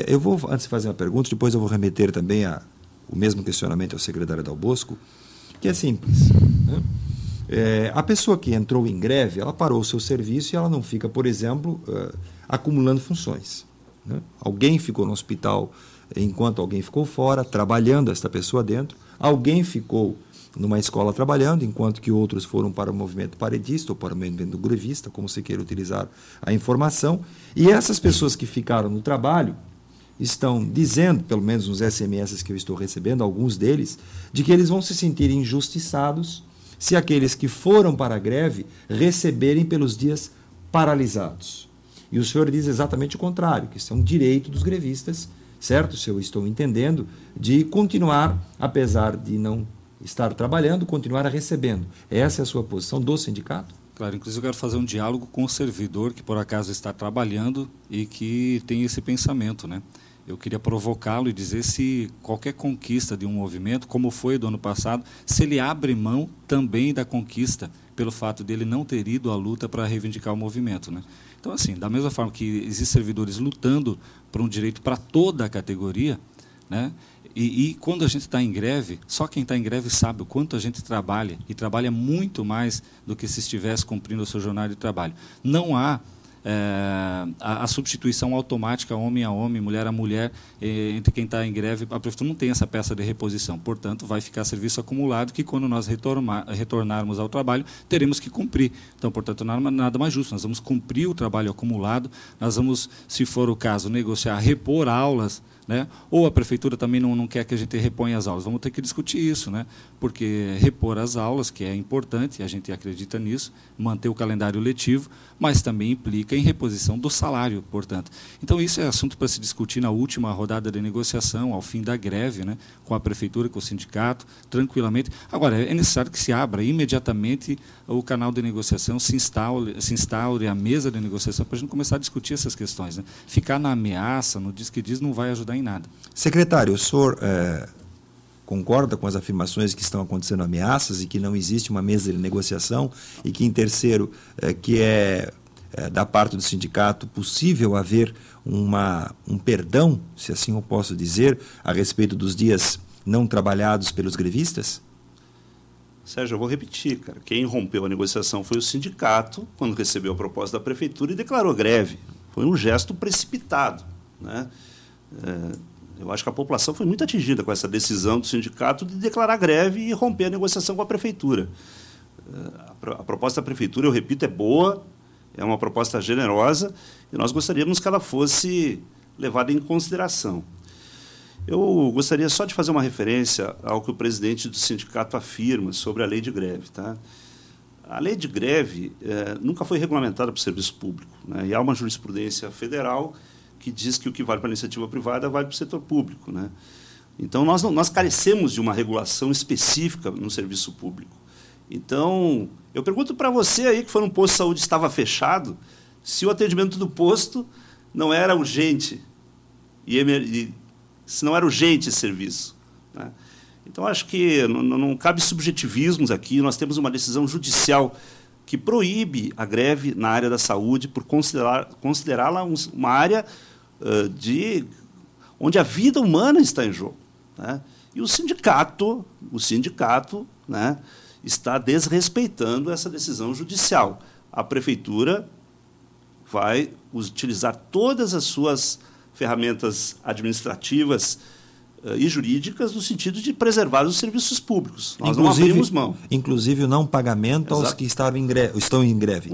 Eu vou, antes de fazer uma pergunta, depois eu vou remeter também o mesmo questionamento ao secretário Dal Bosco, que é simples, né? A pessoa que entrou em greve, ela parou o seu serviço e ela não fica, por exemplo, acumulando funções, né? Alguém ficou no hospital enquanto alguém ficou fora, trabalhando esta pessoa dentro. Alguém ficou numa escola trabalhando, enquanto que outros foram para o movimento paredista ou para o movimento grevista, como se queira utilizar a informação. E essas pessoas que ficaram no trabalho estão dizendo, pelo menos nos SMS que eu estou recebendo, alguns deles, de que eles vão se sentir injustiçados se aqueles que foram para a greve receberem pelos dias paralisados. E o senhor diz exatamente o contrário, que isso é um direito dos grevistas, certo? Se eu estou entendendo, de continuar, apesar de não estar trabalhando, continuar recebendo. Essa é a sua posição do sindicato? Claro, inclusive eu quero fazer um diálogo com o servidor que por acaso está trabalhando e que tem esse pensamento, né? Eu queria provocá-lo e dizer se qualquer conquista de um movimento, como foi do ano passado, se ele abre mão também da conquista pelo fato dele não ter ido à luta para reivindicar o movimento, né? Então, assim, da mesma forma que existem servidores lutando por um direito para toda a categoria, né? E quando a gente está em greve, só quem está em greve sabe o quanto a gente trabalha, e trabalha muito mais do que se estivesse cumprindo o seu jornal de trabalho. Não há a substituição automática homem a homem, mulher a mulher, entre quem está em greve. A prefeitura não tem essa peça de reposição, portanto, vai ficar serviço acumulado que, quando nós retornarmos ao trabalho, teremos que cumprir. Então, portanto, nada mais justo. Nós vamos cumprir o trabalho acumulado, nós vamos, se for o caso, negociar, repor aulas, né? Ou a prefeitura também não quer que a gente reponha as aulas. Vamos ter que discutir isso, né? Porque repor as aulas, que é importante, a gente acredita nisso, manter o calendário letivo, mas também implica em reposição do salário, portanto. Então, isso é assunto para se discutir na última rodada de negociação, ao fim da greve, né? Com a prefeitura, com o sindicato, tranquilamente. Agora, é necessário que se abra imediatamente o canal de negociação, se instaure a mesa de negociação para a gente começar a discutir essas questões, né? Ficar na ameaça, no diz que diz, não vai ajudar em nada. Secretário, o senhor concorda com as afirmações que estão acontecendo ameaças e que não existe uma mesa de negociação e que, em terceiro, que é da parte do sindicato possível haver um perdão, se assim eu posso dizer, a respeito dos dias não trabalhados pelos grevistas? Sérgio, eu vou repetir, cara. Quem rompeu a negociação foi o sindicato, quando recebeu a proposta da prefeitura e declarou greve. Foi um gesto precipitado, né? Eu acho que a população foi muito atingida com essa decisão do sindicato de declarar greve e romper a negociação com a prefeitura. A proposta da prefeitura, eu repito, é boa, é uma proposta generosa e nós gostaríamos que ela fosse levada em consideração. Eu gostaria só de fazer uma referência ao que o presidente do sindicato afirma sobre a lei de greve, tá? A lei de greve nunca foi regulamentada para o serviço público, né? E há uma jurisprudência federal que diz que o que vale para a iniciativa privada vale para o setor público, né? Então, nós carecemos de uma regulação específica no serviço público. Então, eu pergunto para você aí que foi num posto de saúde e estava fechado, se o atendimento do posto não era urgente, se não era urgente esse serviço, né? Então, acho que não cabe subjetivismos aqui. Nós temos uma decisão judicial que proíbe a greve na área da saúde por considerá-la uma área onde a vida humana está em jogo, né? E o sindicato, né, está desrespeitando essa decisão judicial. A prefeitura vai utilizar todas as suas ferramentas administrativas e jurídicas no sentido de preservar os serviços públicos. Nós não abrimos mão. Inclusive o não pagamento aos que estão em greve.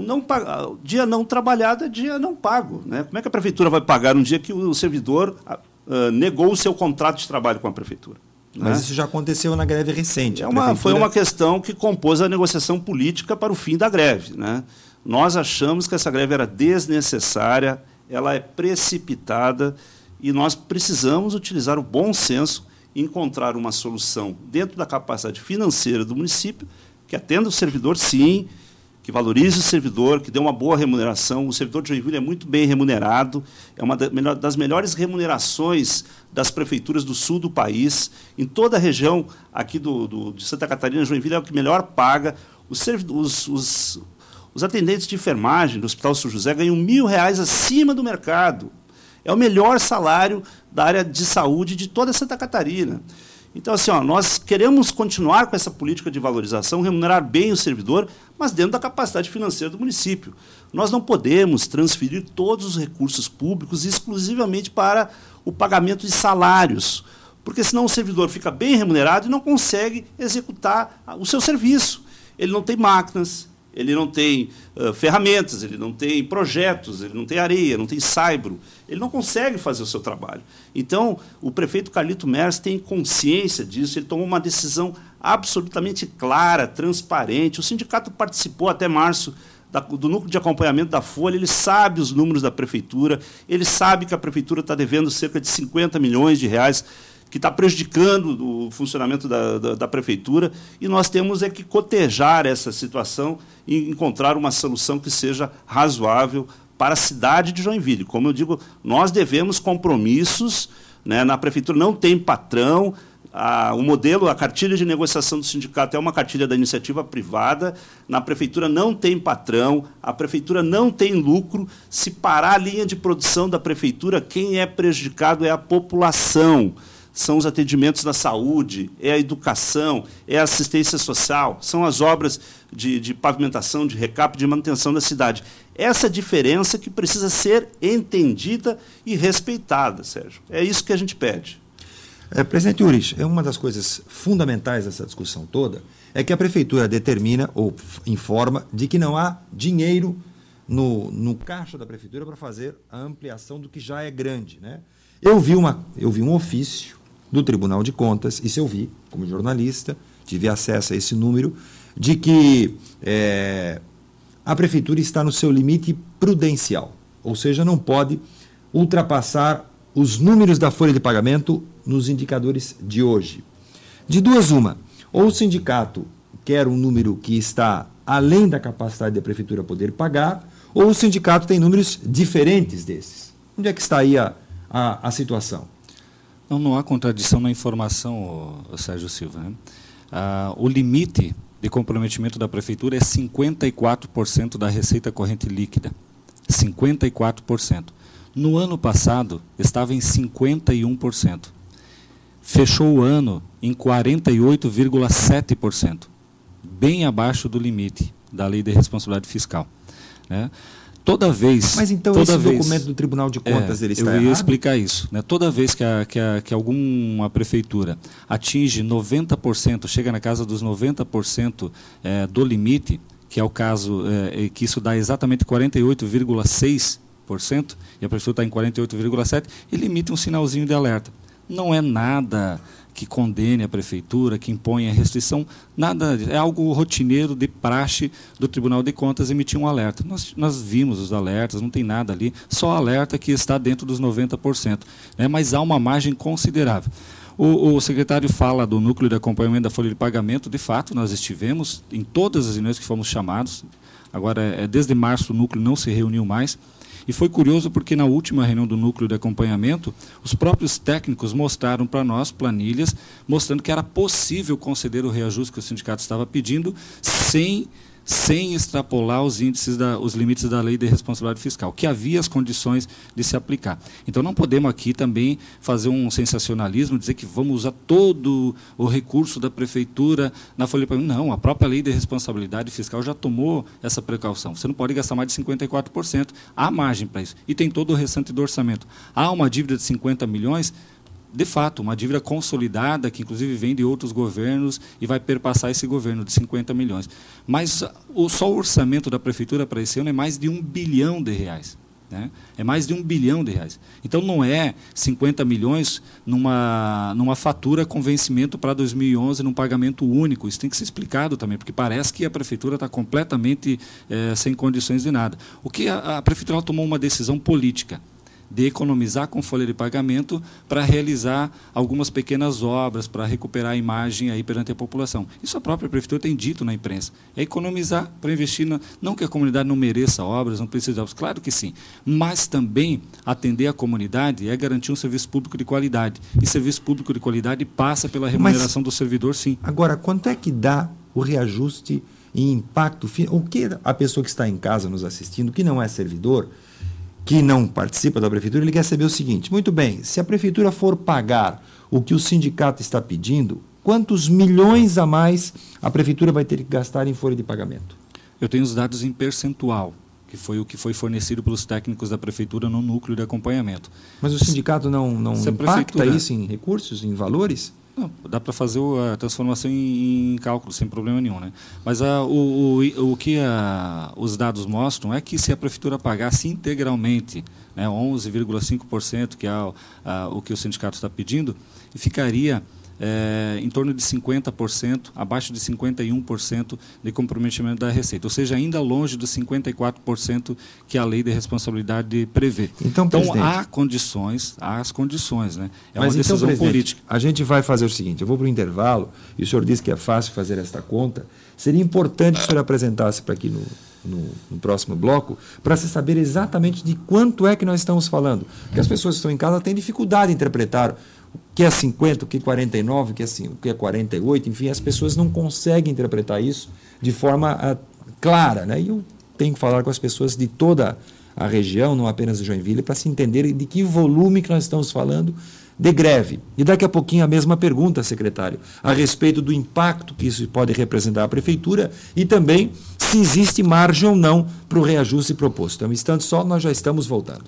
Dia não trabalhado é dia não pago, né? Como é que a prefeitura vai pagar um dia que o servidor negou o seu contrato de trabalho com a prefeitura? Mas isso já aconteceu na greve recente. Foi uma questão que compôs a negociação política para o fim da greve, né? Nós achamos que essa greve era desnecessária, ela é precipitada, e nós precisamos utilizar o bom senso e encontrar uma solução dentro da capacidade financeira do município, que atenda o servidor, sim, que valorize o servidor, que dê uma boa remuneração. O servidor de Joinville é muito bem remunerado, é uma das melhores remunerações das prefeituras do sul do país. Em toda a região aqui de Santa Catarina, Joinville é o que melhor paga. Os atendentes de enfermagem do Hospital São José ganham R$ 1.000 acima do mercado. É o melhor salário da área de saúde de toda Santa Catarina. Então, assim, nós queremos continuar com essa política de valorização, remunerar bem o servidor, mas dentro da capacidade financeira do município. Nós não podemos transferir todos os recursos públicos exclusivamente para o pagamento de salários, porque senão o servidor fica bem remunerado e não consegue executar o seu serviço. Ele não tem máquinas, ele não tem ferramentas, ele não tem projetos, ele não tem areia, não tem saibro, ele não consegue fazer o seu trabalho. Então, o prefeito Carlito Mers tem consciência disso, ele tomou uma decisão absolutamente clara, transparente. O sindicato participou até março do núcleo de acompanhamento da Folha, ele sabe os números da prefeitura, ele sabe que a prefeitura está devendo cerca de 50 milhões de reais, que está prejudicando o funcionamento da prefeitura, e nós temos que cotejar essa situação e encontrar uma solução que seja razoável para a cidade de Joinville. Como eu digo, nós devemos compromissos, né? Na prefeitura não tem patrão, o modelo, a cartilha de negociação do sindicato é uma cartilha da iniciativa privada, na prefeitura não tem patrão, a prefeitura não tem lucro. Se parar a linha de produção da prefeitura, quem é prejudicado é a população. São os atendimentos da saúde, é a educação, é a assistência social, são as obras de pavimentação, de recap, de manutenção da cidade. Essa diferença que precisa ser entendida e respeitada, Sérgio. É isso que a gente pede. Presidente Urich, uma das coisas fundamentais dessa discussão toda é que a prefeitura determina ou informa de que não há dinheiro no caixa da prefeitura para fazer a ampliação do que já é grande, né? Eu vi um ofício do Tribunal de Contas, isso eu vi como jornalista, tive acesso a esse número, de que a prefeitura está no seu limite prudencial, ou seja, não pode ultrapassar os números da folha de pagamento nos indicadores de hoje. De duas, uma, ou o sindicato quer um número que está além da capacidade da prefeitura poder pagar, ou o sindicato tem números diferentes desses. Onde é que está aí a situação? Não há contradição na informação, Sérgio Silva, né? O limite de comprometimento da prefeitura é 54% da receita corrente líquida. 54%. No ano passado, estava em 51%. Fechou o ano em 48,7%, bem abaixo do limite da Lei de Responsabilidade Fiscal, né? Toda vez... Mas então esse documento do Tribunal de Contas ele está errado? Eu ia explicar isso, né? Toda vez que alguma prefeitura atinge 90%, chega na casa dos 90% do limite, que é o caso, que isso dá exatamente 48,6%, e a prefeitura está em 48,7%, ele emite um sinalzinho de alerta. Não é nada que condene a prefeitura, que imponha restrição, nada, é algo rotineiro de praxe do Tribunal de Contas emitir um alerta. Nós vimos os alertas, não tem nada ali, só alerta que está dentro dos 90%, né? Mas há uma margem considerável. O secretário fala do núcleo de acompanhamento da folha de pagamento, de fato, nós estivemos em todas as reuniões que fomos chamados, agora, desde março o núcleo não se reuniu mais. E foi curioso porque na última reunião do núcleo de acompanhamento, os próprios técnicos mostraram para nós planilhas, mostrando que era possível conceder o reajuste que o sindicato estava pedindo sem extrapolar os limites da Lei de Responsabilidade Fiscal, que havia as condições de se aplicar. Então não podemos aqui também fazer um sensacionalismo, dizer que vamos usar todo o recurso da prefeitura na folha de pagamento. Não, a própria Lei de Responsabilidade Fiscal já tomou essa precaução. Você não pode gastar mais de 54%, há margem para isso. E tem todo o restante do orçamento. Há uma dívida de 50 milhões, de fato, uma dívida consolidada, que inclusive vem de outros governos e vai perpassar esse governo de 50 milhões. Mas só o orçamento da prefeitura para esse ano é mais de R$1 bilhão. Né? É mais de R$1 bilhão. Então não é 50 milhões numa fatura com vencimento para 2011, num pagamento único. Isso tem que ser explicado também, porque parece que a prefeitura está completamente sem condições de nada. O que a prefeitura tomou uma decisão política de economizar com folha de pagamento para realizar algumas pequenas obras, para recuperar a imagem aí perante a população. Isso a própria prefeitura tem dito na imprensa. É economizar para investir, não que a comunidade não mereça obras, não precise de obras, claro que sim, mas também atender a comunidade é garantir um serviço público de qualidade. E serviço público de qualidade passa pela remuneração do servidor, sim. Agora, quanto é que dá o reajuste em impacto? O que a pessoa que está em casa nos assistindo, que não é servidor, que não participa da prefeitura, ele quer saber o seguinte: muito bem, se a prefeitura for pagar o que o sindicato está pedindo, quantos milhões a mais a prefeitura vai ter que gastar em folha de pagamento? Eu tenho os dados em percentual, que foi o que foi fornecido pelos técnicos da prefeitura no núcleo de acompanhamento. Mas o sindicato não impacta isso em recursos, em valores? Não, dá para fazer a transformação em cálculo sem problema nenhum, né? Mas o que os dados mostram é que se a prefeitura pagasse integralmente, né, 11,5%, que é o que o sindicato está pedindo, ficaria em torno de 50%, abaixo de 51% de comprometimento da receita, ou seja, ainda longe dos 54% que a lei de responsabilidade prevê. Então há as condições, né? É uma decisão política. A gente vai fazer o seguinte: eu vou para o intervalo, e o senhor disse que é fácil fazer esta conta. Seria importante que o senhor apresentasse para aqui no próximo bloco, para se saber exatamente de quanto é que nós estamos falando. Porque as pessoas que estão em casa têm dificuldade em interpretar o que é 50, o que é 49, o que é 48, enfim, as pessoas não conseguem interpretar isso de forma clara, né? E eu tenho que falar com as pessoas de toda a região, não apenas de Joinville, para se entenderem de que volume que nós estamos falando de greve. E daqui a pouquinho a mesma pergunta, secretário, a respeito do impacto que isso pode representar à prefeitura e também se existe margem ou não para o reajuste proposto. Então, um instante só, nós já estamos voltando.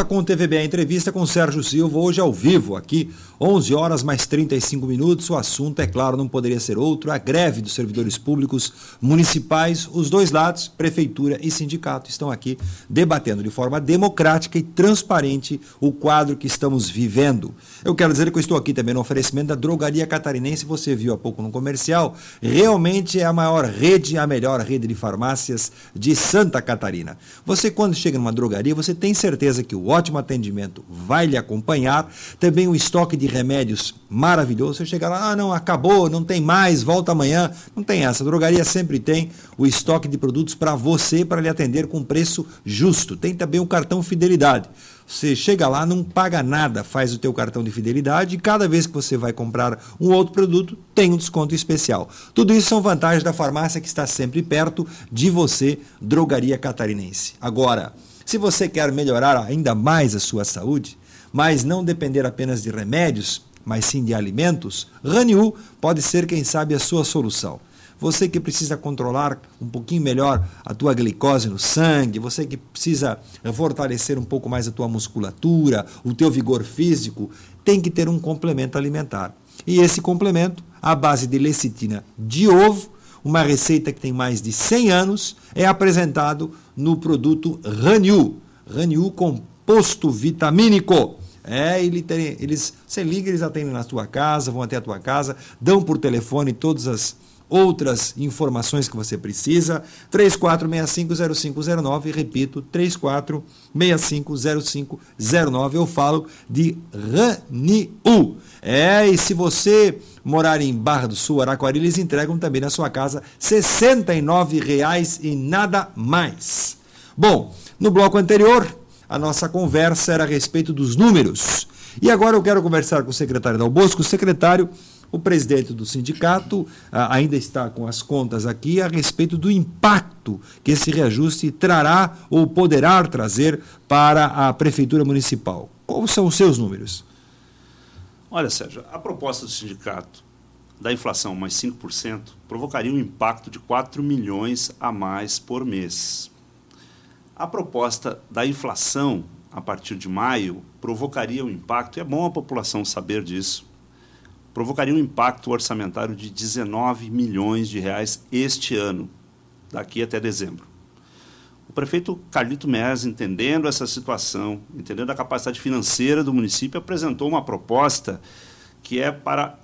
Com o TVB, a entrevista com o Sérgio Silva, hoje ao vivo, aqui, 11 horas mais 35 minutos. O assunto, é claro, não poderia ser outro: a greve dos servidores públicos municipais. Os dois lados, prefeitura e sindicato, estão aqui debatendo de forma democrática e transparente o quadro que estamos vivendo. Eu quero dizer que eu estou aqui também no oferecimento da Drogaria Catarinense. Você viu há pouco no comercial, realmente é a maior rede, a melhor rede de farmácias de Santa Catarina. Você, quando chega numa drogaria, você tem certeza que o ótimo atendimento vai lhe acompanhar, também um estoque de remédios maravilhoso. Você chega lá, não, acabou, não tem mais, volta amanhã. Não tem essa, a drogaria sempre tem o estoque de produtos para você, para lhe atender com preço justo. Tem também o cartão Fidelidade. Você chega lá, não paga nada, faz o teu cartão de fidelidade e cada vez que você vai comprar um outro produto, tem um desconto especial. Tudo isso são vantagens da farmácia que está sempre perto de você, Drogaria Catarinense. Agora, se você quer melhorar ainda mais a sua saúde, mas não depender apenas de remédios, mas sim de alimentos, Raniú pode ser, quem sabe, a sua solução. Você que precisa controlar um pouquinho melhor a tua glicose no sangue, você que precisa fortalecer um pouco mais a tua musculatura, o teu vigor físico, tem que ter um complemento alimentar. E esse complemento, à base de lecitina de ovo, uma receita que tem mais de 100 anos, é apresentado no produto Raniú. Raniú composto vitamínico. Você liga, eles atendem na tua casa, vão até a tua casa, dão por telefone todas as outras informações que você precisa. 34650509, repito, 34650509. Eu falo de Raniú. E se você morar em Barra do Sul, Araquari, eles entregam também na sua casa R$ 69,00 e nada mais. Bom, no bloco anterior, a nossa conversa era a respeito dos números. E agora eu quero conversar com o secretário Dal Bosco. O secretário, o presidente do sindicato, ainda está com as contas aqui a respeito do impacto que esse reajuste trará ou poderá trazer para a Prefeitura Municipal. Quais são os seus números? Olha, Sérgio, a proposta do sindicato da inflação mais 5% provocaria um impacto de 4 milhões a mais por mês. A proposta da inflação a partir de maio provocaria um impacto, e é bom a população saber disso, provocaria um impacto orçamentário de 19 milhões de reais este ano, daqui até dezembro. O prefeito Carlito Mers, entendendo essa situação, entendendo a capacidade financeira do município, apresentou uma proposta que é para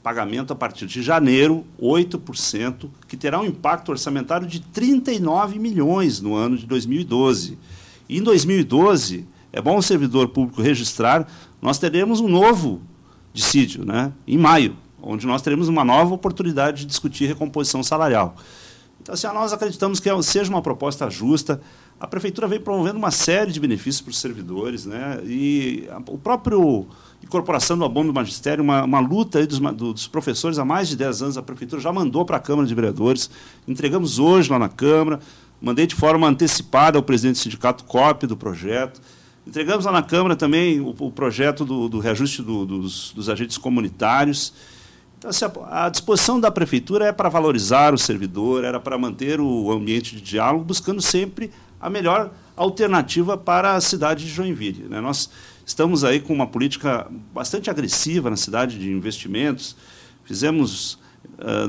pagamento a partir de janeiro, 8%, que terá um impacto orçamentário de 39 milhões no ano de 2012. E em 2012, é bom o servidor público registrar, nós teremos um novo dissídio, né, em maio, onde nós teremos uma nova oportunidade de discutir recomposição salarial. Então, assim, nós acreditamos que seja uma proposta justa. A Prefeitura vem promovendo uma série de benefícios para os servidores, né? E o próprio incorporação do abono do magistério, uma luta aí dos professores há mais de 10 anos. A Prefeitura já mandou para a Câmara de Vereadores, entregamos hoje lá na Câmara, mandei de forma antecipada ao presidente do sindicato cópia do projeto. Entregamos lá na Câmara também o projeto do reajuste dos agentes comunitários. Então, assim, a disposição da Prefeitura é para valorizar o servidor, era para manter o ambiente de diálogo, buscando sempre a melhor alternativa para a cidade de Joinville, né? Nós estamos aí com uma política bastante agressiva na cidade de investimentos. Fizemos,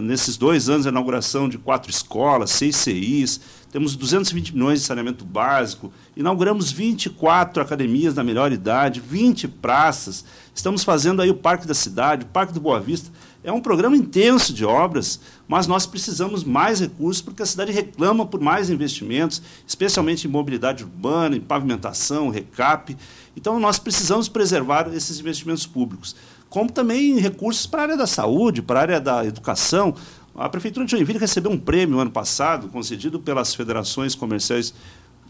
nesses 2 anos, a inauguração de 4 escolas, 6 CIs, temos 220 milhões de saneamento básico, inauguramos 24 academias da melhor idade, 20 praças, estamos fazendo aí o Parque da Cidade, o Parque do Boa Vista. É um programa intenso de obras, mas nós precisamos mais recursos porque a cidade reclama por mais investimentos, especialmente em mobilidade urbana, em pavimentação, recap. Então, nós precisamos preservar esses investimentos públicos, como também recursos para a área da saúde, para a área da educação. A Prefeitura de Joinville recebeu um prêmio ano passado, concedido pelas federações comerciais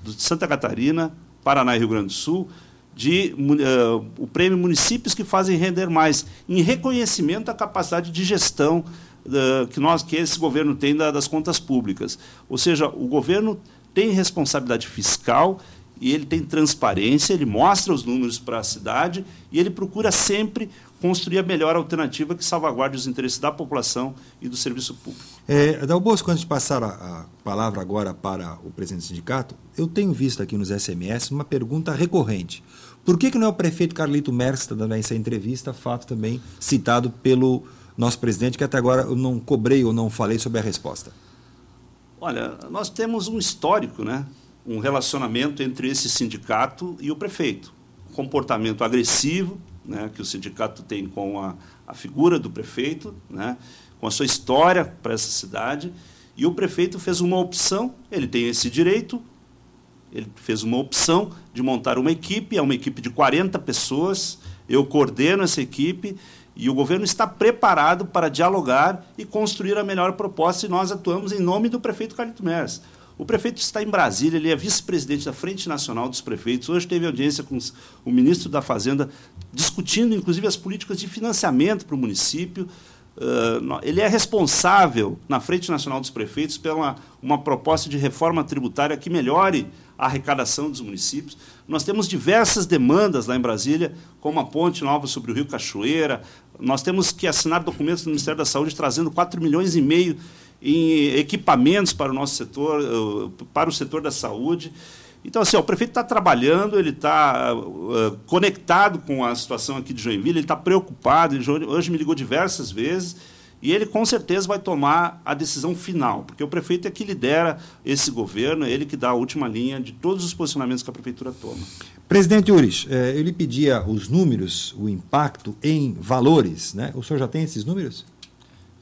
de Santa Catarina, Paraná e Rio Grande do Sul, o prêmio Municípios que Fazem Render Mais, em reconhecimento à capacidade de gestão que esse governo tem das contas públicas. Ou seja, o governo tem responsabilidade fiscal e ele tem transparência, ele mostra os números para a cidade e ele procura sempre construir a melhor alternativa que salvaguarde os interesses da população e do serviço público. Dal Bosco, antes de passar a palavra agora para o presidente do sindicato, eu tenho visto aqui nos SMS uma pergunta recorrente. Por que não é o prefeito Carlito Merz que está dando essa entrevista, fato também citado pelo nosso presidente, que até agora eu não cobrei ou não falei sobre a resposta? Olha, nós temos um histórico, né? Um relacionamento entre esse sindicato e o prefeito. Um comportamento agressivo, né, que o sindicato tem com a figura do prefeito, né, com a sua história para essa cidade, e o prefeito fez uma opção, ele tem esse direito, ele fez uma opção de montar uma equipe, é uma equipe de 40 pessoas, eu coordeno essa equipe, e o governo está preparado para dialogar e construir a melhor proposta, e nós atuamos em nome do prefeito Carlito Merz. O prefeito está em Brasília, ele é vice-presidente da Frente Nacional dos Prefeitos. Hoje teve audiência com o ministro da Fazenda, discutindo, inclusive, as políticas de financiamento para o município. Ele é responsável, na Frente Nacional dos Prefeitos, pela uma proposta de reforma tributária que melhore a arrecadação dos municípios. Nós temos diversas demandas lá em Brasília, como a ponte nova sobre o Rio Cachoeira. Nós temos que assinar documentos do Ministério da Saúde trazendo 4,5 milhões em equipamentos para o nosso setor, para o setor da saúde. Então, assim, o prefeito está trabalhando, ele está conectado com a situação aqui de Joinville, ele está preocupado, ele hoje me ligou diversas vezes, e ele com certeza vai tomar a decisão final, porque o prefeito é que lidera esse governo, é ele que dá a última linha de todos os posicionamentos que a prefeitura toma. Presidente Uris, eu lhe pedia os números, o impacto em valores, né? O senhor já tem esses números?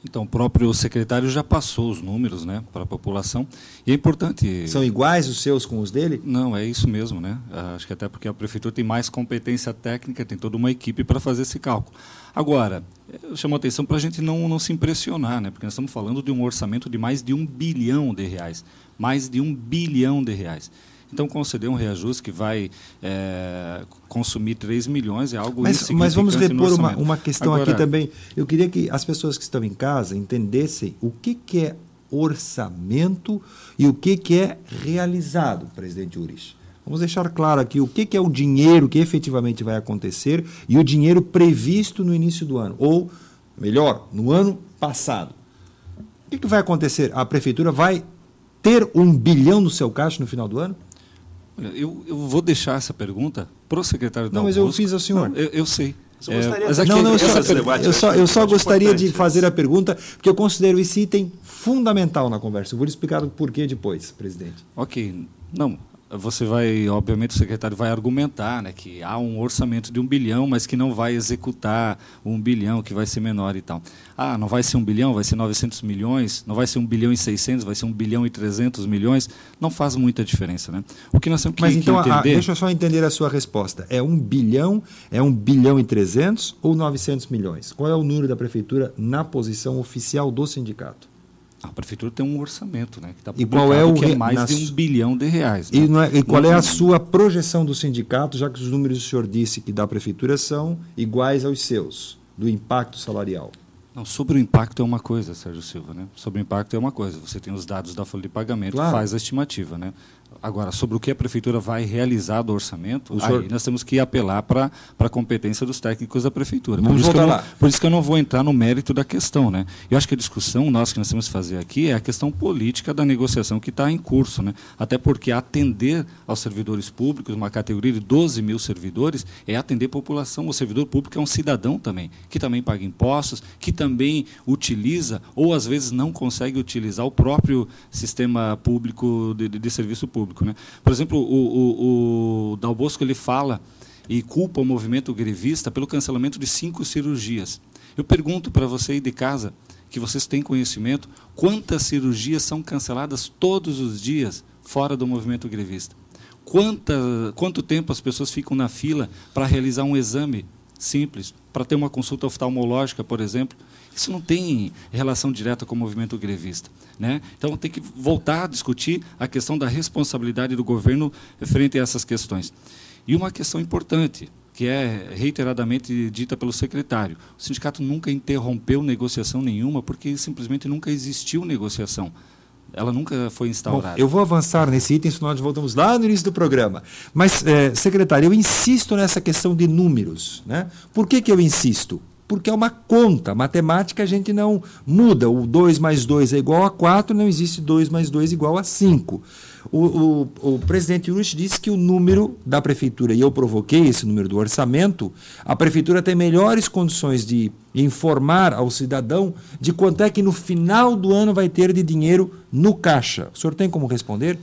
Então, o próprio secretário já passou os números, né, para a população. E é importante... São iguais os seus com os dele? Não, é isso mesmo, né? Acho que até porque a prefeitura tem mais competência técnica, tem toda uma equipe para fazer esse cálculo. Agora, chamou a atenção para a gente não se impressionar, né? Porque nós estamos falando de um orçamento de mais de R$1 bilhão. Mais de R$1 bilhão. Então, conceder um reajuste que vai consumir 3 milhões é algo insignificante. Mas vamos repor uma questão agora, aqui também. Eu queria que as pessoas que estão em casa entendessem o que é orçamento e o que é realizado, presidente Uris. Vamos deixar claro aqui o que é o dinheiro que efetivamente vai acontecer e o dinheiro previsto no início do ano, ou, melhor, no ano passado. O que vai acontecer? A prefeitura vai ter R$1 bilhão no seu caixa no final do ano? Eu vou deixar essa pergunta para o secretário da Não, mas eu fiz ao senhor. Não, eu sei. Eu só gostaria de fazer a pergunta, porque eu considero esse item fundamental na conversa. Eu vou lhe explicar o porquê depois, presidente. Ok. Não, você vai, obviamente, o secretário vai argumentar, né, que há um orçamento de R$1 bilhão, mas que não vai executar R$1 bilhão, que vai ser menor e tal. Ah, não vai ser R$1 bilhão, vai ser 900 milhões, não vai ser 1 bilhão e 600, vai ser 1 bilhão e 300 milhões, não faz muita diferença, né? O que nós temos que entender... deixa eu só entender a sua resposta. É 1 bilhão, é 1 bilhão e 300 ou 900 milhões? Qual é o número da prefeitura na posição oficial do sindicato? A prefeitura tem um orçamento, né, que está E qual é que é mais de R$1 bilhão. Né? E qual é a sua projeção do sindicato, já que os números que o senhor disse que da prefeitura são iguais aos seus, do impacto salarial? Não, sobre o impacto é uma coisa, Sérgio Silva, né? Sobre o impacto é uma coisa. Você tem os dados da folha de pagamento, claro, faz a estimativa, né? Agora, sobre o que a prefeitura vai realizar do orçamento, aí nós temos que apelar para a competência dos técnicos da prefeitura. Por isso que eu não vou entrar no mérito da questão, né? Eu acho que a discussão que nós temos que fazer aqui é a questão política da negociação que está em curso, né? Até porque atender aos servidores públicos, uma categoria de 12 mil servidores, é atender a população. O servidor público é um cidadão também, que também paga impostos, que também utiliza, ou às vezes não consegue utilizar o próprio sistema público de serviço público. Né? Por exemplo, o Dal Bosco ele fala e culpa o movimento grevista pelo cancelamento de 5 cirurgias. Eu pergunto para você aí de casa, que vocês têm conhecimento, quantas cirurgias são canceladas todos os dias fora do movimento grevista? Quanto tempo as pessoas ficam na fila para realizar um exame simples, para ter uma consulta oftalmológica, por exemplo? Isso não tem relação direta com o movimento grevista, né? Então, tem que voltar a discutir a questão da responsabilidade do governo frente a essas questões. E uma questão importante, que é reiteradamente dita pelo secretário. O sindicato nunca interrompeu negociação nenhuma, porque simplesmente nunca existiu negociação. Ela nunca foi instaurada. Bom, eu vou avançar nesse item, senão nós voltamos lá no início do programa. Mas, secretário, eu insisto nessa questão de números, né? Por que eu insisto? Porque é uma conta. Matemática a gente não muda. O 2 mais 2 é igual a 4, não existe 2 mais 2 igual a 5. O presidente Urich disse que o número da prefeitura, e eu provoquei esse número do orçamento, a prefeitura tem melhores condições de informar ao cidadão de quanto é que no final do ano vai ter de dinheiro no caixa. O senhor tem como responder?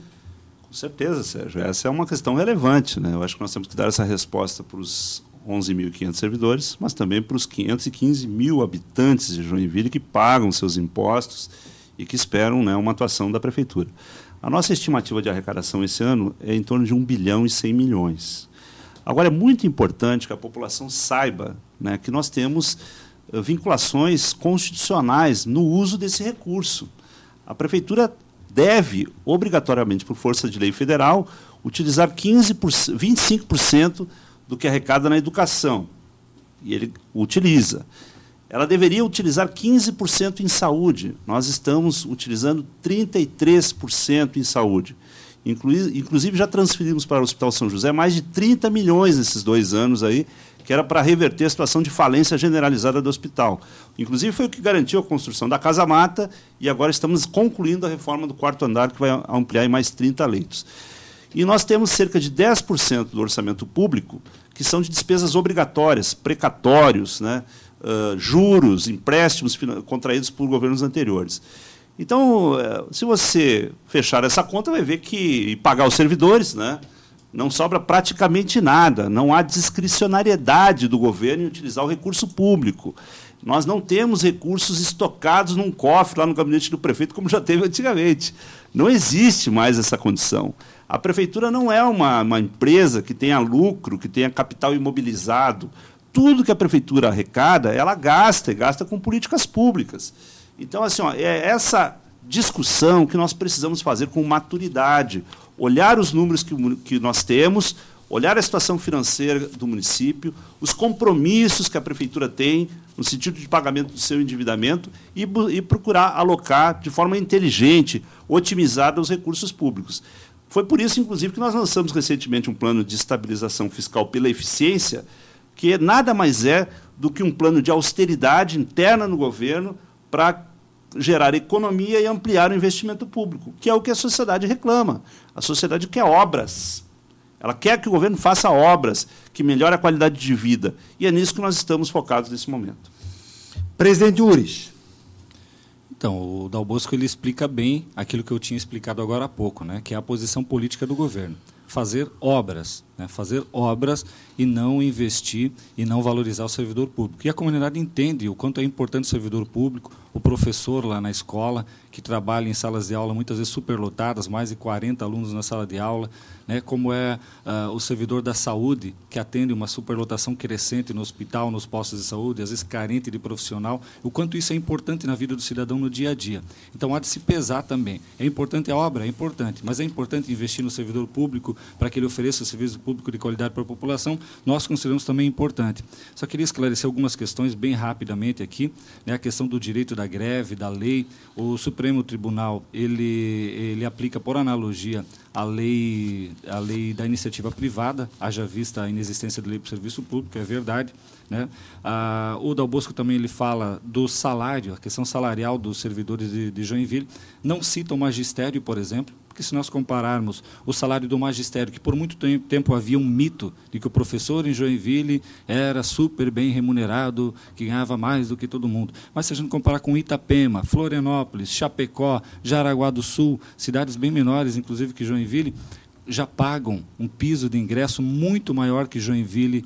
Com certeza, Sérgio. Essa é uma questão relevante, né? Eu acho que nós temos que dar essa resposta para os 11.500 servidores, mas também para os 515 mil habitantes de Joinville que pagam seus impostos e que esperam, né, uma atuação da prefeitura. A nossa estimativa de arrecadação esse ano é em torno de 1 bilhão e 100 milhões. Agora, é muito importante que a população saiba, né, que nós temos vinculações constitucionais no uso desse recurso. A prefeitura deve, obrigatoriamente, por força de lei federal, utilizar 25% do que arrecada na educação, e ele utiliza. Ela deveria utilizar 15% em saúde. Nós estamos utilizando 33% em saúde. Inclusive, já transferimos para o Hospital São José mais de 30 milhões nesses 2 anos, aí, que era para reverter a situação de falência generalizada do hospital. Inclusive, foi o que garantiu a construção da Casa Mata, e agora estamos concluindo a reforma do 4º andar, que vai ampliar em mais 30 leitos. E nós temos cerca de 10% do orçamento público que são de despesas obrigatórias, precatórios, né, juros, empréstimos contraídos por governos anteriores. Então, se você fechar essa conta, vai ver que, e pagar os servidores, né, não sobra praticamente nada, não há discricionariedade do governo em utilizar o recurso público. Nós não temos recursos estocados num cofre lá no gabinete do prefeito, como já teve antigamente. Não existe mais essa condição. A prefeitura não é uma empresa que tenha lucro, que tenha capital imobilizado. Tudo que a prefeitura arrecada, ela gasta, e gasta com políticas públicas. Então, assim, é essa discussão que nós precisamos fazer com maturidade, olhar os números que nós temos, olhar a situação financeira do município, os compromissos que a prefeitura tem no sentido de pagamento do seu endividamento e procurar alocar de forma inteligente, otimizada os recursos públicos. Foi por isso, inclusive, que nós lançamos recentemente um plano de estabilização fiscal pela eficiência, que nada mais é do que um plano de austeridade interna no governo para gerar economia e ampliar o investimento público, que é o que a sociedade reclama. A sociedade quer obras. Ela quer que o governo faça obras que melhorem a qualidade de vida. E é nisso que nós estamos focados nesse momento. Presidente Urich. Então, o Dal Bosco ele explica bem aquilo que eu tinha explicado agora há pouco, né, que é a posição política do governo. Fazer obras, né? Fazer obras e não investir e não valorizar o servidor público. E a comunidade entende o quanto é importante o servidor público, o professor lá na escola, que trabalha em salas de aula muitas vezes superlotadas, mais de 40 alunos na sala de aula, né? Como é o servidor da saúde, que atende uma superlotação crescente no hospital, nos postos de saúde, às vezes carente de profissional, o quanto isso é importante na vida do cidadão no dia a dia. Então, há de se pesar também. É importante a obra? É importante, mas é importante investir no servidor público para que ele ofereça serviço público de qualidade para a população, nós consideramos também importante. Só queria esclarecer algumas questões bem rapidamente aqui, né? A questão do direito da greve, da lei. O Supremo Tribunal, ele aplica por analogia a lei da iniciativa privada, haja vista a inexistência de lei para o serviço público, é verdade, né? O Dal Bosco também ele fala do salário, a questão salarial dos servidores de Joinville, não cita o magistério, por exemplo, porque se nós compararmos o salário do magistério, que por muito tempo havia um mito de que o professor em Joinville era super bem remunerado, que ganhava mais do que todo mundo. Mas se a gente comparar com Itapema, Florianópolis, Chapecó, Jaraguá do Sul, cidades bem menores, inclusive que Joinville, já pagam um piso de ingresso muito maior que Joinville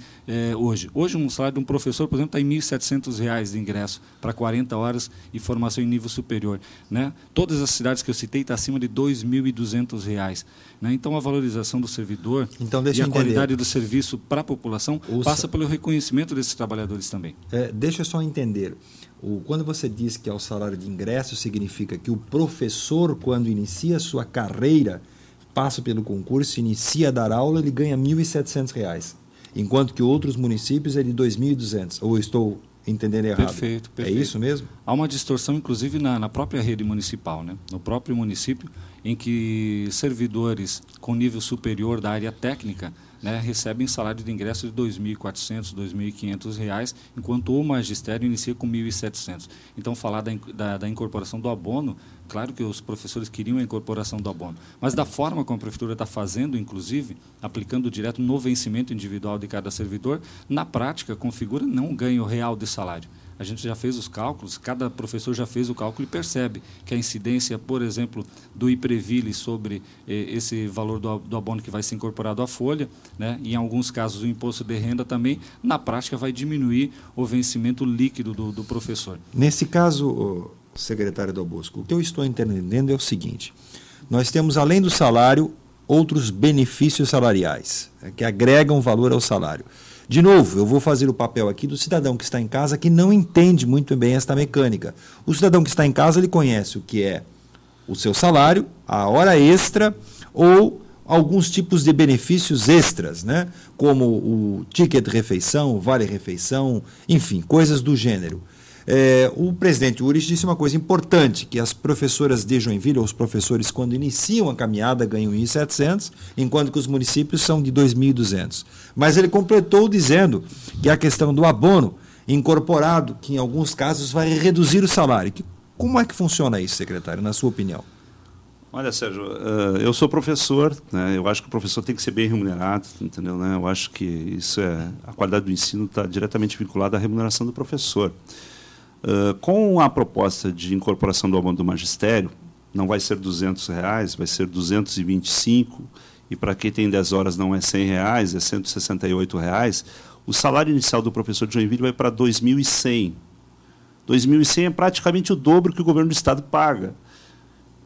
hoje. Hoje, um salário de um professor, por exemplo, está em R$ 1.700 de ingresso para 40 horas e formação em nível superior, né? Todas as cidades que eu citei estão acima de R$ 2.200. Né? Então, a valorização do servidor e a qualidade do serviço para a população passa pelo reconhecimento desses trabalhadores também. Deixa eu só entender. Quando você diz que é o salário de ingresso, significa que o professor, quando inicia a sua carreira, passa pelo concurso, inicia a dar aula, ele ganha R$ 1.700, enquanto que outros municípios é de R$ 2.200. Ou estou entendendo errado? Perfeito. É isso mesmo? Há uma distorção, inclusive, na própria rede municipal, né? No próprio município, em que servidores com nível superior da área técnica, né, recebem salário de ingresso de R$ 2.400, R$ 2.500, enquanto o magistério inicia com R$ 1.700. Então, falar da incorporação do abono, claro que os professores queriam a incorporação do abono, mas da forma como a prefeitura está fazendo, inclusive, aplicando direto no vencimento individual de cada servidor, na prática, configura não um ganho real de salário. A gente já fez os cálculos, cada professor já fez o cálculo e percebe que a incidência, por exemplo, do IPREVILE sobre esse valor do abono que vai ser incorporado à folha, né, e em alguns casos o imposto de renda também, na prática vai diminuir o vencimento líquido do professor. Nesse caso, secretário Dal Bosco, o que eu estou entendendo é o seguinte: nós temos, além do salário, outros benefícios salariais, que agregam valor ao salário. De novo, eu vou fazer o papel aqui do cidadão que está em casa, que não entende muito bem esta mecânica. O cidadão que está em casa, ele conhece o que é o seu salário, a hora extra ou alguns tipos de benefícios extras, né? Como o ticket refeição, o vale refeição, enfim, coisas do gênero. O presidente Urich disse uma coisa importante, que as professoras de Joinville, ou os professores, quando iniciam a caminhada, ganham R$ 1.700, enquanto que os municípios são de R$ 2.200. Mas ele completou dizendo que a questão do abono incorporado, que em alguns casos vai reduzir o salário. Como é que funciona isso, secretário, na sua opinião? Olha, Sérgio, eu sou professor, né? Eu acho que o professor tem que ser bem remunerado, entendeu? Né? Eu acho que a qualidade do ensino está diretamente vinculada à remuneração do professor. Com a proposta de incorporação do abono do magistério, não vai ser R$ 200, vai ser R$ 225, e para quem tem 10 horas não é R$ 100, é R$ 168. O salário inicial do professor de Joinville vai para R$ 2.100. R$ 2.100 é praticamente o dobro que o governo do estado paga.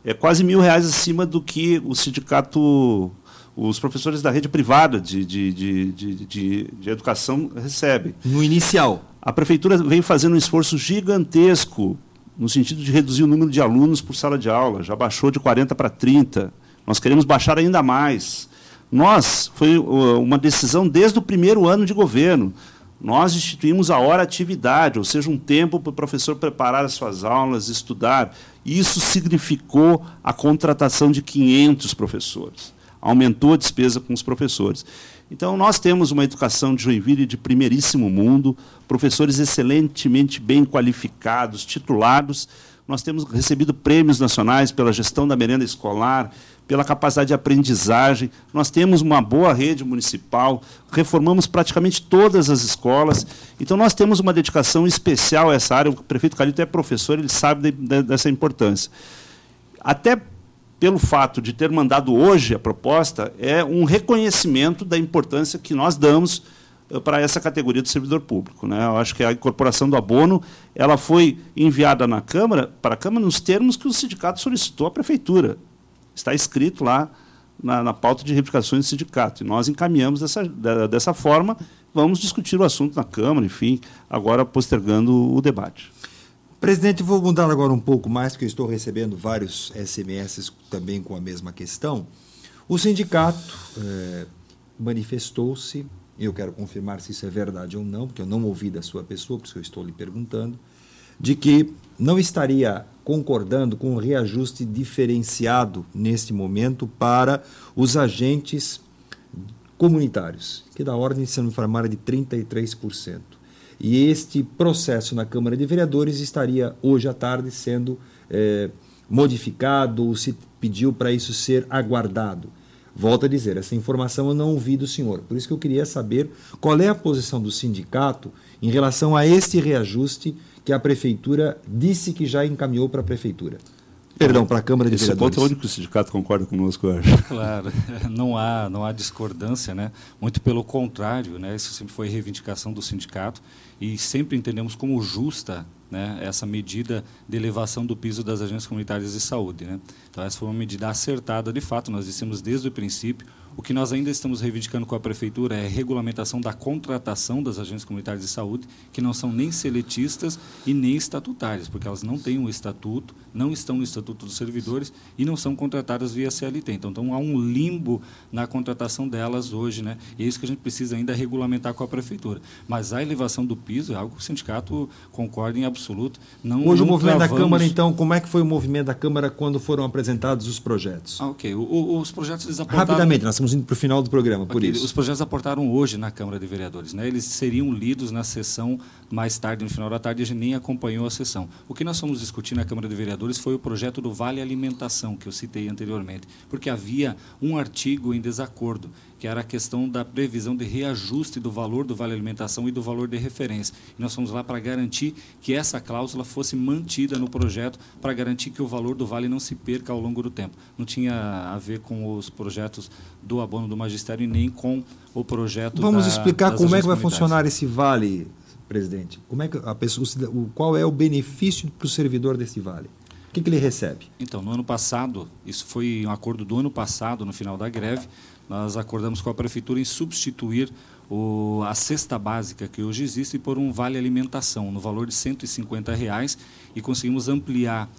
É quase R$ 1.000 acima do que o sindicato, os professores da rede privada de educação recebem. No inicial. A prefeitura vem fazendo um esforço gigantesco no sentido de reduzir o número de alunos por sala de aula. Já baixou de 40 para 30. Nós queremos baixar ainda mais. Foi uma decisão desde o primeiro ano de governo. Nós instituímos a hora-atividade, ou seja, um tempo para o professor preparar as suas aulas, estudar. Isso significou a contratação de 500 professores. Aumentou a despesa com os professores. Então, nós temos uma educação de Joinville de primeiríssimo mundo, professores excelentemente bem qualificados, titulados. Nós temos recebido prêmios nacionais pela gestão da merenda escolar, pela capacidade de aprendizagem. Nós temos uma boa rede municipal, reformamos praticamente todas as escolas. Então, nós temos uma dedicação especial a essa área. O prefeito Calito é professor, ele sabe dessa importância. Até pelo fato de ter mandado hoje a proposta, é um reconhecimento da importância que nós damos para essa categoria do servidor público, né? Eu acho que a incorporação do abono ela foi enviada para a Câmara nos termos que o sindicato solicitou à Prefeitura. Está escrito lá na pauta de reivindicações do sindicato. E nós encaminhamos dessa forma, vamos discutir o assunto na Câmara, enfim, agora postergando o debate. Presidente, vou mudar agora um pouco mais, porque eu estou recebendo vários SMS também com a mesma questão. O sindicato manifestou-se, eu quero confirmar se isso é verdade ou não, porque eu não ouvi da sua pessoa, por isso eu estou lhe perguntando, de que não estaria concordando com um reajuste diferenciado neste momento para os agentes comunitários, que da ordem, se não me informar, é de 33%. E este processo na Câmara de Vereadores estaria hoje à tarde sendo modificado, ou se pediu para isso ser aguardado. Volto a dizer, essa informação eu não ouvi do senhor. Por isso que eu queria saber qual é a posição do sindicato em relação a este reajuste que a Prefeitura disse que já encaminhou para a Prefeitura. Perdão, para a Câmara de Vereadores. Esse ponto é onde o sindicato concorda conosco, eu acho. Claro, não há discordância, né? Muito pelo contrário, né? Isso sempre foi reivindicação do sindicato e sempre entendemos como justa, né, essa medida de elevação do piso das agências comunitárias de saúde, né? Então, essa foi uma medida acertada, de fato, nós dissemos desde o princípio. O que nós ainda estamos reivindicando com a Prefeitura é a regulamentação da contratação das agências comunitárias de saúde, que não são nem seletistas e nem estatutárias, porque elas não têm um estatuto, não estão no Estatuto dos Servidores e não são contratadas via CLT. Então há um limbo na contratação delas hoje, né? E é isso que a gente precisa ainda regulamentar com a Prefeitura. Mas a elevação do piso é algo que o sindicato concorda em absoluto. Hoje o movimento da Câmara, então, como é que foi o movimento da Câmara quando foram apresentados os projetos? Ok, os projetos eles apontaram... Rapidamente, nós estamos indo para o final do programa, por isso. Os projetos aportaram hoje na Câmara de Vereadores, né? Eles seriam lidos na sessão mais tarde, no final da tarde, a gente nem acompanhou a sessão. O que nós fomos discutir na Câmara de Vereadores foi o projeto do Vale Alimentação, que eu citei anteriormente, porque havia um artigo em desacordo, que era a questão da previsão de reajuste do valor do Vale Alimentação e do valor de referência. E nós fomos lá para garantir que essa cláusula fosse mantida no projeto, para garantir que o valor do Vale não se perca ao longo do tempo. Não tinha a ver com os projetos do abono do magistério e nem com o projeto Vamos explicar como é que vai funcionar esse Vale, presidente. Como é que a pessoa, qual é o benefício para o servidor desse Vale? O que ele recebe? Então, no ano passado, isso foi um acordo do ano passado, no final da greve, nós acordamos com a Prefeitura em substituir a cesta básica que hoje existe por um vale alimentação no valor de R$ 150 e conseguimos ampliar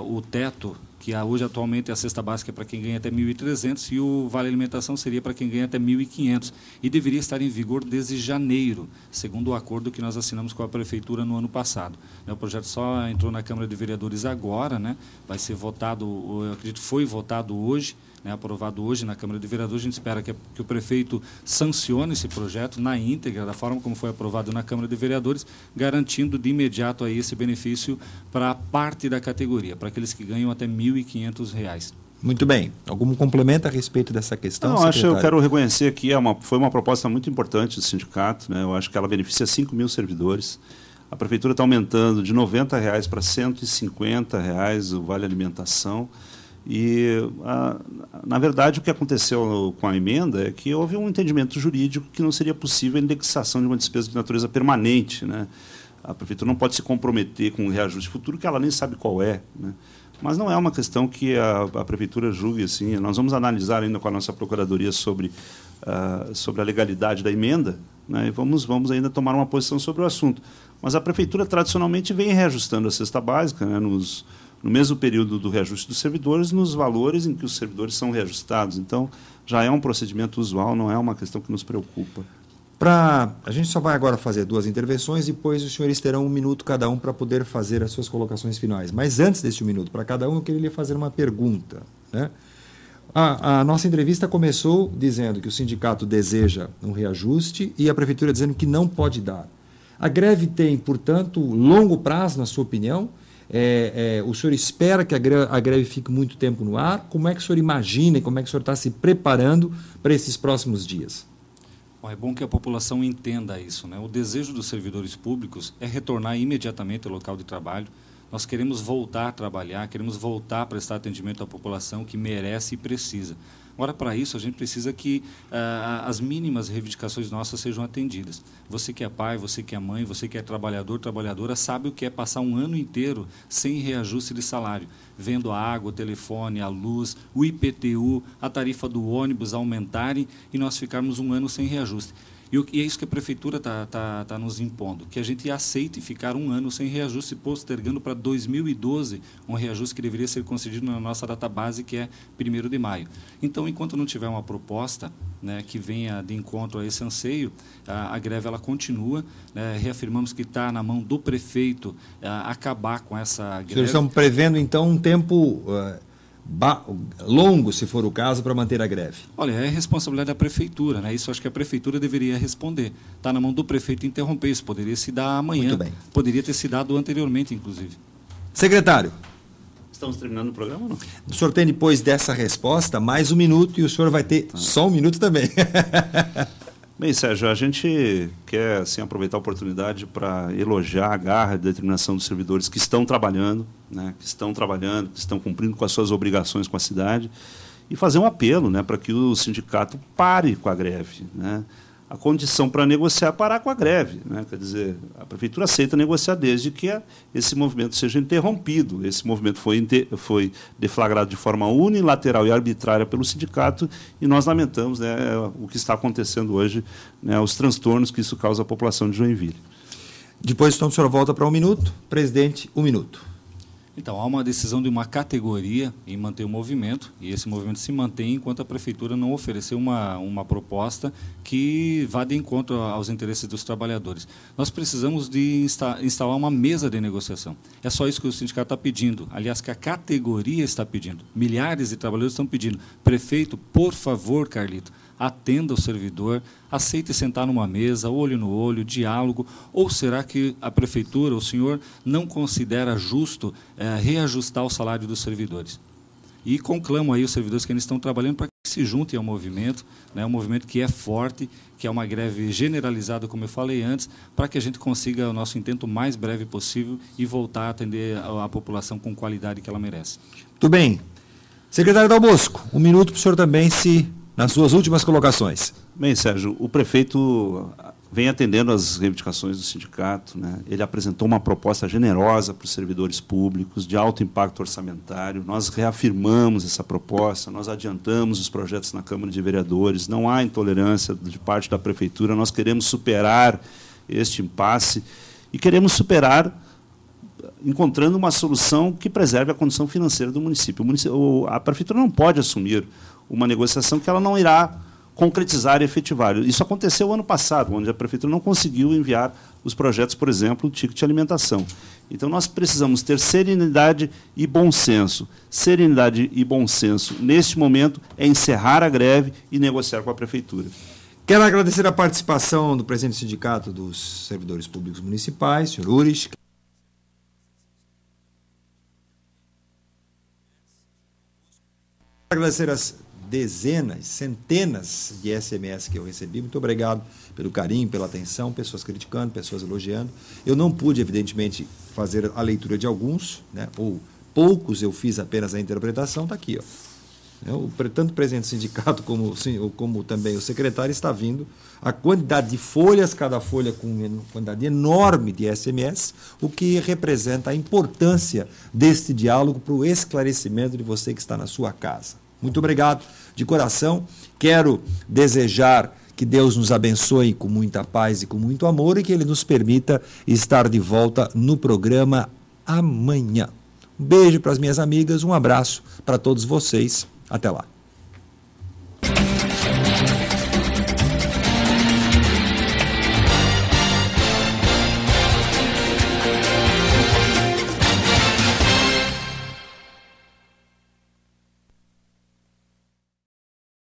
o teto, que hoje atualmente a cesta básica é para quem ganha até 1.300 e o vale alimentação seria para quem ganha até 1.500 e deveria estar em vigor desde janeiro, segundo o acordo que nós assinamos com a Prefeitura no ano passado. O projeto só entrou na Câmara de Vereadores agora, né? Vai ser votado, eu acredito que foi votado hoje, né, aprovado hoje na Câmara de Vereadores. A gente espera que o prefeito sancione esse projeto na íntegra, da forma como foi aprovado na Câmara de Vereadores, garantindo de imediato aí esse benefício para parte da categoria, para aqueles que ganham até R$ 1.500. Muito bem. Algum complemento a respeito dessa questão, eu quero reconhecer que foi uma proposta muito importante do sindicato, né? Eu acho que ela beneficia 5.000 servidores. A Prefeitura está aumentando de R$ 90 para R$ 150 o vale alimentação. E, na verdade, o que aconteceu com a emenda é que houve um entendimento jurídico que não seria possível a indexação de uma despesa de natureza permanente, né? A Prefeitura não pode se comprometer com um reajuste futuro que ela nem sabe qual é, né? Mas não é uma questão que a Prefeitura julgue assim. Nós vamos analisar ainda com a nossa Procuradoria sobre a legalidade da emenda, né? E vamos ainda tomar uma posição sobre o assunto. Mas a Prefeitura, tradicionalmente, vem reajustando a cesta básica, né, no mesmo período do reajuste dos servidores, nos valores em que os servidores são reajustados. Então, já é um procedimento usual, não é uma questão que nos preocupa. A gente só vai agora fazer 2 intervenções, depois os senhores terão 1 minuto cada um para poder fazer as suas colocações finais. Mas antes desse 1 minuto para cada um, eu queria lhe fazer uma pergunta, né? A nossa entrevista começou dizendo que o sindicato deseja um reajuste e a Prefeitura dizendo que não pode dar. A greve tem, portanto, longo prazo, na sua opinião? O senhor espera que a greve fique muito tempo no ar? Como é que o senhor imagina e como é que o senhor está se preparando para esses próximos dias? Bom, é bom que a população entenda isso, né? O desejo dos servidores públicos é retornar imediatamente ao local de trabalho. Nós queremos voltar a trabalhar, queremos voltar a prestar atendimento à população que merece e precisa. Agora, para isso, a gente precisa que as mínimas reivindicações nossas sejam atendidas. Você que é pai, você que é mãe, você que é trabalhador, trabalhadora, sabe o que é passar um ano inteiro sem reajuste de salário, vendo a água, o telefone, a luz, o IPTU, a tarifa do ônibus aumentarem e nós ficarmos um ano sem reajuste. E é isso que a Prefeitura está nos impondo, que a gente aceite ficar um ano sem reajuste, postergando para 2012 um reajuste que deveria ser concedido na nossa data base, que é 1º de maio. Então, enquanto não tiver uma proposta, né, que venha de encontro a esse anseio, a greve ela continua. Né, reafirmamos que está na mão do prefeito acabar com essa greve. Vocês estão prevendo, então, um tempo longo, se for o caso, para manter a greve? Olha, é responsabilidade da Prefeitura, né? Isso acho que a Prefeitura deveria responder. Está na mão do prefeito interromper isso. Poderia se dar amanhã. Muito bem. Poderia ter se dado anteriormente, inclusive. Secretário. Estamos terminando o programa ou não? O senhor tem, depois dessa resposta, mais 1 minuto e o senhor vai ter só 1 minuto também. Bem, Sérgio, a gente quer assim, aproveitar a oportunidade para elogiar a garra e a determinação dos servidores que estão trabalhando, né, que estão cumprindo com as suas obrigações com a cidade, e fazer um apelo, né, para que o sindicato pare com a greve. Né. A condição para negociar é parar com a greve. Né, quer dizer, a Prefeitura aceita negociar desde que esse movimento seja interrompido. Esse movimento foi deflagrado de forma unilateral e arbitrária pelo sindicato e nós lamentamos, né, o que está acontecendo hoje, né, os transtornos que isso causa à população de Joinville. Depois, então, o senhor volta para 1 minuto. Presidente, 1 minuto. Então, há uma decisão de uma categoria em manter o movimento, e esse movimento se mantém enquanto a Prefeitura não oferecer uma proposta que vá de encontro aos interesses dos trabalhadores. Nós precisamos de instalar uma mesa de negociação. É só isso que o sindicato está pedindo, aliás, que a categoria está pedindo. Milhares de trabalhadores estão pedindo. Prefeito, por favor, Carlito, atenda o servidor, aceite sentar numa mesa, olho no olho, diálogo, ou será que a Prefeitura, o senhor, não considera justo reajustar o salário dos servidores? E conclamo aí os servidores que ainda estão trabalhando para que se juntem ao movimento, né, um movimento que é forte, que é uma greve generalizada, como eu falei antes, para que a gente consiga o nosso intento o mais breve possível e voltar a atender a população com qualidade que ela merece. Muito bem. Secretário Dal Bosco, 1 minuto para o senhor também, nas suas últimas colocações. Bem, Sérgio, o prefeito vem atendendo às reivindicações do sindicato. Né? Ele apresentou uma proposta generosa para os servidores públicos, de alto impacto orçamentário. Nós reafirmamos essa proposta, nós adiantamos os projetos na Câmara de Vereadores, não há intolerância de parte da Prefeitura, nós queremos superar este impasse e queremos superar encontrando uma solução que preserve a condição financeira do município. A Prefeitura não pode assumir uma negociação que ela não irá concretizar e efetivar. Isso aconteceu ano passado, onde a Prefeitura não conseguiu enviar os projetos, por exemplo, o ticket de alimentação. Então, nós precisamos ter serenidade e bom senso. Serenidade e bom senso, neste momento, é encerrar a greve e negociar com a Prefeitura. Quero agradecer a participação do presidente do Sindicato dos Servidores Públicos Municipais, senhor Uris. Agradecer as dezenas, centenas de SMS que eu recebi. Muito obrigado pelo carinho, pela atenção, pessoas criticando, pessoas elogiando. Eu não pude, evidentemente, fazer a leitura de alguns, né, ou poucos, eu fiz apenas a interpretação, está aqui. Tanto o presidente do sindicato como também o secretário está vindo. A quantidade de folhas, cada folha com uma quantidade enorme de SMS, o que representa a importância deste diálogo para o esclarecimento de você que está na sua casa. Muito obrigado de coração. Quero desejar que Deus nos abençoe com muita paz e com muito amor e que Ele nos permita estar de volta no programa amanhã. Um beijo para as minhas amigas, um abraço para todos vocês. Até lá.